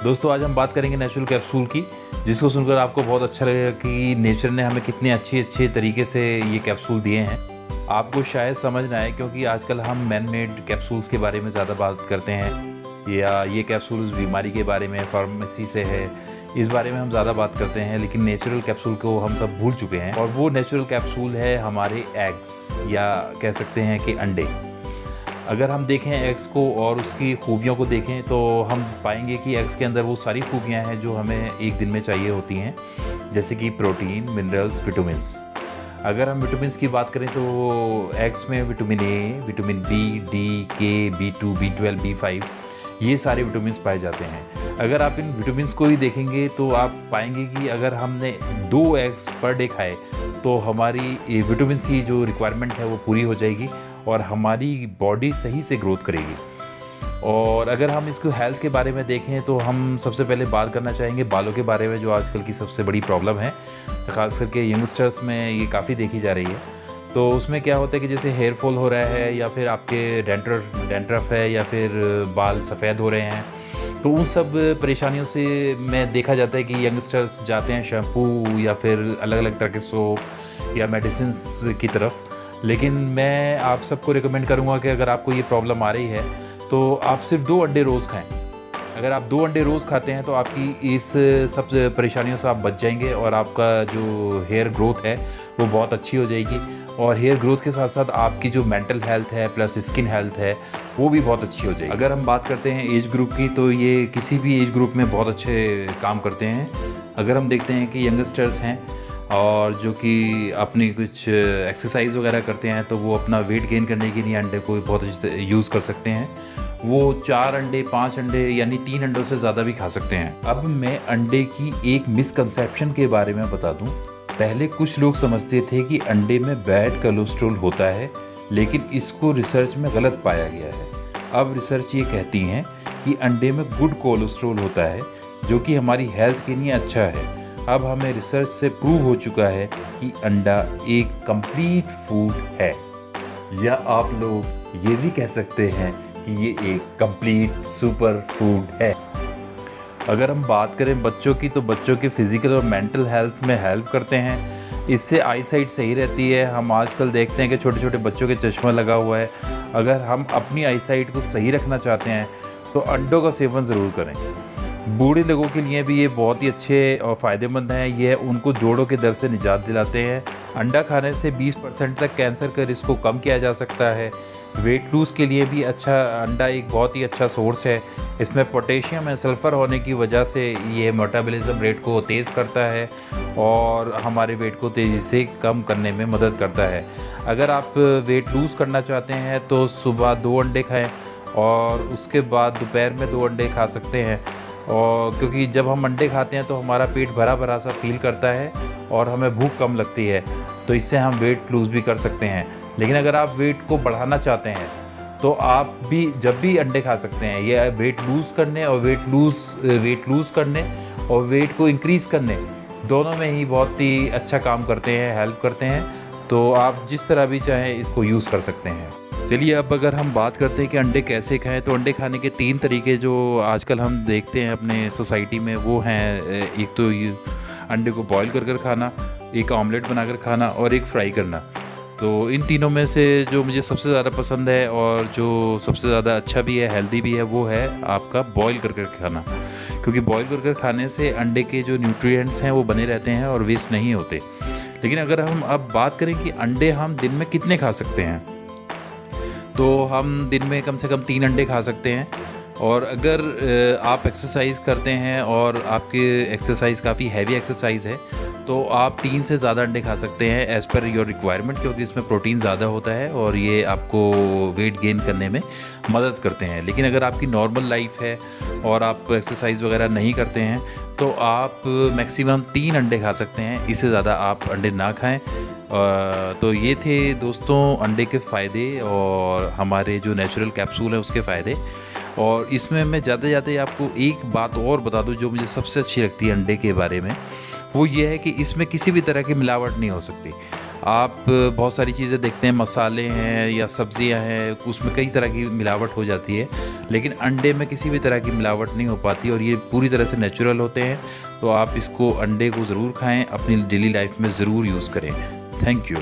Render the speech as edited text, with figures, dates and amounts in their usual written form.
दोस्तों आज हम बात करेंगे नेचुरल कैप्सूल की, जिसको सुनकर आपको बहुत अच्छा लगेगा कि नेचर ने हमें कितने अच्छे तरीके से ये कैप्सूल दिए हैं। आपको शायद समझ ना आए क्योंकि आजकल हम मैन मेड कैप्सूल्स के बारे में ज़्यादा बात करते हैं, या ये कैप्सूल उस बीमारी के बारे में फार्मेसी से है, इस बारे में हम ज़्यादा बात करते हैं। लेकिन नेचुरल कैप्सूल को हम सब भूल चुके हैं, और वो नेचुरल कैप्सूल है हमारे एग्स, या कह सकते हैं कि अंडे। अगर हम देखें एग्स को और उसकी खूबियों को देखें तो हम पाएंगे कि एग्स के अंदर वो सारी खूबियां हैं जो हमें एक दिन में चाहिए होती हैं, जैसे कि प्रोटीन, मिनरल्स, विटामिन्स। अगर हम विटामिन्स की बात करें तो एग्स में vitamin A, vitamin B, D, K, B2, B12, B5 ये सारे विटामिन्स पाए जाते हैं। अगर आप इन विटामिन्स को ही देखेंगे तो आप पाएंगे कि अगर हमने 2 एग्स पर डे खाए तो हमारी विटामिन्स की जो रिक्वायरमेंट है वो पूरी हो जाएगी और हमारी बॉडी सही से ग्रोथ करेगी। और अगर हम इसको हेल्थ के बारे में देखें तो हम सबसे पहले बात करना चाहेंगे बालों के बारे में, जो आजकल की सबसे बड़ी प्रॉब्लम है, ख़ास करके यंगस्टर्स में ये काफ़ी देखी जा रही है। तो उसमें क्या होता है कि जैसे हेयर फॉल हो रहा है, या फिर आपके डेंड्रफ है, या फिर बाल सफ़ेद हो रहे हैं, तो उन सब परेशानियों से में देखा जाता है कि यंगस्टर्स जाते हैं शैम्पू या फिर अलग अलग तरह के सोप या मेडिसिन्स की तरफ। लेकिन मैं आप सबको रिकमेंड करूंगा कि अगर आपको ये प्रॉब्लम आ रही है तो आप सिर्फ 2 अंडे रोज़ खाएं। अगर आप 2 अंडे रोज़ खाते हैं तो आपकी इस सब परेशानियों से आप बच जाएंगे, और आपका जो हेयर ग्रोथ है वो बहुत अच्छी हो जाएगी। और हेयर ग्रोथ के साथ साथ आपकी जो मेंटल हेल्थ है प्लस स्किन हेल्थ है वो भी बहुत अच्छी हो जाएगी। अगर हम बात करते हैं एज ग्रुप की, तो ये किसी भी एज ग्रुप में बहुत अच्छे काम करते हैं। अगर हम देखते हैं कि यंगस्टर्स हैं और जो कि अपनी कुछ एक्सरसाइज वगैरह करते हैं, तो वो अपना वेट गेन करने के लिए अंडे को बहुत अच्छे से यूज़ कर सकते हैं। वो 4 अंडे, 5 अंडे यानी 3 अंडों से ज़्यादा भी खा सकते हैं। अब मैं अंडे की एक मिसकंसेप्शन के बारे में बता दूं। पहले कुछ लोग समझते थे कि अंडे में बैड कोलेस्ट्रॉल होता है, लेकिन इसको रिसर्च में गलत पाया गया है। अब रिसर्च ये कहती है कि अंडे में गुड कोलेस्ट्रॉल होता है, जो कि हमारी हेल्थ के लिए अच्छा है। अब हमें रिसर्च से प्रूव हो चुका है कि अंडा एक कंप्लीट फूड है, या आप लोग ये भी कह सकते हैं कि ये एक कंप्लीट सुपर फूड है। अगर हम बात करें बच्चों की, तो बच्चों की फिज़िकल और मेंटल हेल्थ में हेल्प करते हैं। इससे आई साइट सही रहती है। हम आजकल देखते हैं कि छोटे छोटे बच्चों के चश्मा लगा हुआ है। अगर हम अपनी आई साइट को सही रखना चाहते हैं तो अंडों का सेवन ज़रूर करें। बूढ़े लोगों के लिए भी ये बहुत ही अच्छे और फ़ायदेमंद हैं। ये उनको जोड़ों के दर्द से निजात दिलाते हैं। अंडा खाने से 20% तक कैंसर का रिस्क को कम किया जा सकता है। वेट लूज़ के लिए भी अच्छा, अंडा एक बहुत ही अच्छा सोर्स है। इसमें पोटेशियम और सल्फ़र होने की वजह से ये मेटाबॉलिज्म रेट को तेज़ करता है और हमारे वेट को तेज़ी से कम करने में मदद करता है। अगर आप वेट लूज़ करना चाहते हैं तो सुबह 2 अंडे खाएँ और उसके बाद दोपहर में 2 अंडे खा सकते हैं। और क्योंकि जब हम अंडे खाते हैं तो हमारा पेट भरा भरा सा फील करता है और हमें भूख कम लगती है, तो इससे हम वेट लूज़ भी कर सकते हैं। लेकिन अगर आप वेट को बढ़ाना चाहते हैं तो आप भी जब भी अंडे खा सकते हैं। ये वेट लूज़ करने और वेट लूज़ करने और वेट को इंक्रीज़ करने दोनों में ही बहुत ही अच्छा काम करते हैं, हेल्प करते हैं। तो आप जिस तरह भी चाहें इसको यूज़ कर सकते हैं। चलिए अब अगर हम बात करते हैं कि अंडे कैसे खाएं, तो अंडे खाने के 3 तरीके जो आजकल हम देखते हैं अपने सोसाइटी में, वो हैं एक तो ये अंडे को बॉईल कर कर खाना, एक ऑमलेट बनाकर खाना और एक फ्राई करना। तो इन तीनों में से जो मुझे सबसे ज़्यादा पसंद है और जो सबसे ज़्यादा अच्छा भी है, हेल्दी भी है, वो है आपका बॉईल कर कर खाना। क्योंकि बॉईल कर कर खाने से अंडे के जो न्यूट्रिएंट्स हैं वो बने रहते हैं और वेस्ट नहीं होते। लेकिन अगर हम अब बात करें कि अंडे हम दिन में कितने खा सकते हैं, तो हम दिन में कम से कम 3 अंडे खा सकते हैं। और अगर आप एक्सरसाइज करते हैं और आपकी एक्सरसाइज काफ़ी हैवी एक्सरसाइज है, तो आप 3 से ज़्यादा अंडे खा सकते हैं एज़ पर योर रिक्वायरमेंट, क्योंकि इसमें प्रोटीन ज़्यादा होता है और ये आपको वेट गेन करने में मदद करते हैं। लेकिन अगर आपकी नॉर्मल लाइफ है और आप एक्सरसाइज वगैरह नहीं करते हैं, तो आप मैक्सिमम 3 अंडे खा सकते हैं। इससे ज़्यादा आप अंडे ना खाएं। तो ये थे दोस्तों अंडे के फ़ायदे और हमारे जो नेचुरल कैप्सूल है उसके फ़ायदे। और इसमें मैं ज़्यादा आपको एक बात और बता दूं जो मुझे सबसे अच्छी लगती है अंडे के बारे में, वो ये है कि इसमें किसी भी तरह की मिलावट नहीं हो सकती। आप बहुत सारी चीज़ें देखते हैं, मसाले हैं या सब्जियां हैं, उसमें कई तरह की मिलावट हो जाती है, लेकिन अंडे में किसी भी तरह की मिलावट नहीं हो पाती और ये पूरी तरह से नेचुरल होते हैं। तो आप इसको, अंडे को ज़रूर खाएं, अपनी डेली लाइफ में ज़रूर यूज़ करें। Thank you.